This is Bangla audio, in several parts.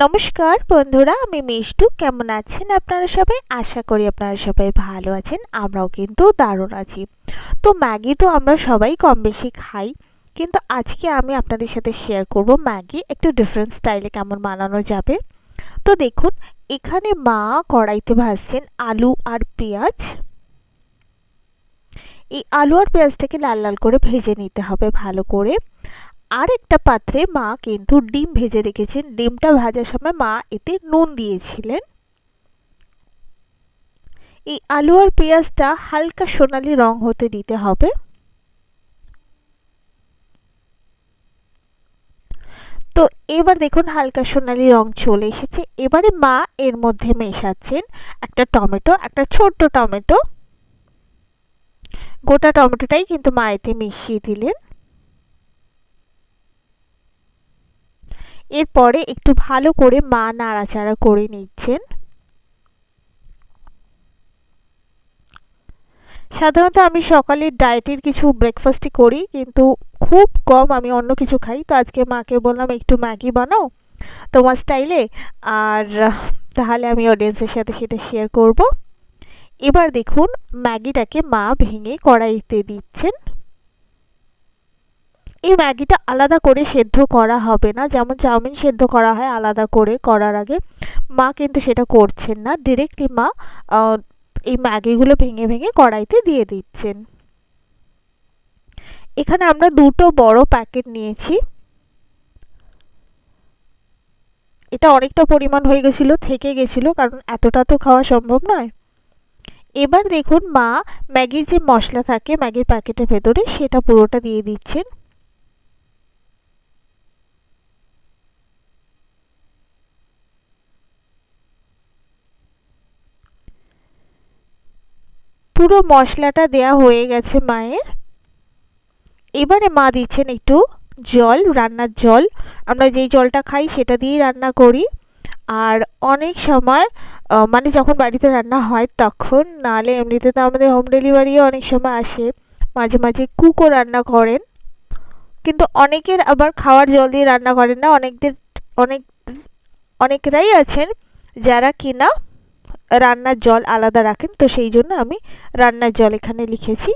নমস্কার বন্ধুরা, আমি মিষ্টু। কেমন আছেন আপনারা সবাই? আশা করি আপনারা সবাই ভালো আছেন। আমরাও কিন্তু দারুণ আছি। তো ম্যাগি তো আমরা সবাই কম বেশি খাই, কিন্তু আজকে আমি আপনাদের সাথে শেয়ার করব ম্যাগি একটু ডিফারেন্ট স্টাইলে কেমন বানানো যাবে। তো দেখুন, এখানে মা কড়াইতে ভাজছেন আলু আর পেঁয়াজ। এই আলু আর পেঁয়াজটাকে লাল লাল করে ভেজে নিতে হবে ভালো করে। আর একটা পাত্রে মা কিন্তু ডিম ভেজে রেখেছেন। ডিমটা ভাজার সময় মা এতে নুন দিয়েছিলেন। এই আলু আর পেঁয়াজটা হালকা সোনালী রং হতে দিতে হবে। তো এবার দেখুন হালকা সোনালী রং চলে এসেছে। এবারে মা এর মধ্যে মেশাচ্ছেন একটা টমেটো, একটা ছোট্ট টমেটো। গোটা টমেটোটাই কিন্তু মা এতে মিশিয়ে দিলেন। এরপরে একটু ভালো করে মা নাড়াচাড়া করে নিচ্ছেন। সাধারণত আমি সকালে ডায়েটের কিছু ব্রেকফাস্টই করি, কিন্তু খুব কম আমি অন্য কিছু খাই। তো আজকে মাকে বললাম একটু ম্যাগি বানাও তোমার স্টাইলে, আর তাহলে আমি অডিয়েন্সের সাথে সেটা শেয়ার করব। এবার দেখুন ম্যাগিটাকে মা ভেঙে কড়াইতে দিচ্ছেন। এই ম্যাগিটা আলাদা করে সেদ্ধ করা হবে না, যেমন চাউমিন সেদ্ধ করা হয় আলাদা করে করার আগে। মা কিন্তু সেটা করছেন না, ডিরেক্টলি মা এই ম্যাগিগুলো ভেঙে ভেঙে কড়াইতে দিয়ে দিচ্ছেন। এখানে আমরা দুটো বড় প্যাকেট নিয়েছি। এটা অনেকটা পরিমাণ হয়ে গেছিল, থেকে গেছিল, কারণ এতটা তো খাওয়া সম্ভব নয়। এবার দেখুন মা ম্যাগির যে মশলা থাকে ম্যাগির প্যাকেটের ভেতরে সেটা পুরোটা দিয়ে দিচ্ছেন। পুরো মশলাটা দেয়া হয়ে গেছে মায়ের। এবারে মা দিচ্ছেন একটু জল, রান্নার জল। আমরা যেই জলটা খাই সেটা দিয়েই রান্না করি। আর অনেক সময় মানে যখন বাড়িতে রান্না হয় তখন, নাহলে এমনিতে তো আমাদের হোম ডেলিভারিও অনেক সময় আসে, মাঝে মাঝে কুকও রান্না করেন। কিন্তু অনেকের আবার খাওয়ার জল দিয়ে রান্না করেন না। অনেক অনেকেরাই আছেন যারা কিনা রান্নার জল আলাদা রাখেন। তো সেই জন্য আমি রান্নার জল এখানে লিখেছি।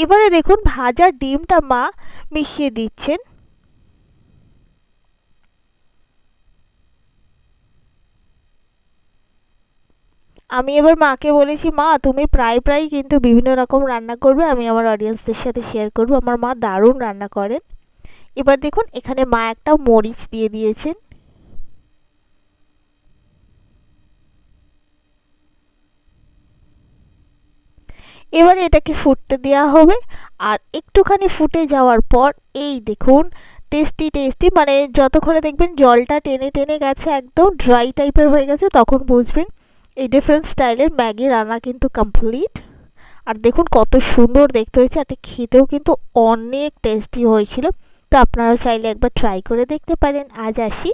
এবারে দেখুন ভাজা ডিমটা মা মিশিয়ে দিচ্ছেন। আমি এবার মাকে বলেছি, মা তুমি প্রায় প্রায় কিন্তু বিভিন্ন রকম রান্না করবে, আমি আমার অডিয়েন্সদের সাথে শেয়ার করব। আমার মা দারুণ রান্না করেন। এবার দেখুন এখানে মা একটা মরিচ দিয়ে দিয়েছেন। এবারে এটাকে ফুটতে দেওয়া হবে। আর একটুখানি ফুটে যাওয়ার পর এই দেখুন টেস্টি টেস্টি, মানে যতক্ষণে দেখবেন জলটা টেনে টেনে গেছে, একদম ড্রাই টাইপের হয়ে গেছে, তখন বুঝবেন এই ডিফারেন্ট স্টাইলের ম্যাগি রান্না কিন্তু কমপ্লিট। আর দেখুন কত সুন্দর দেখতে হয়েছে, আর খেতেও কিন্তু অনেক টেস্টি হয়েছিল। তো আপনারা চাইলে একবার ট্রাই করে দেখতে পারেন। আজ আসি।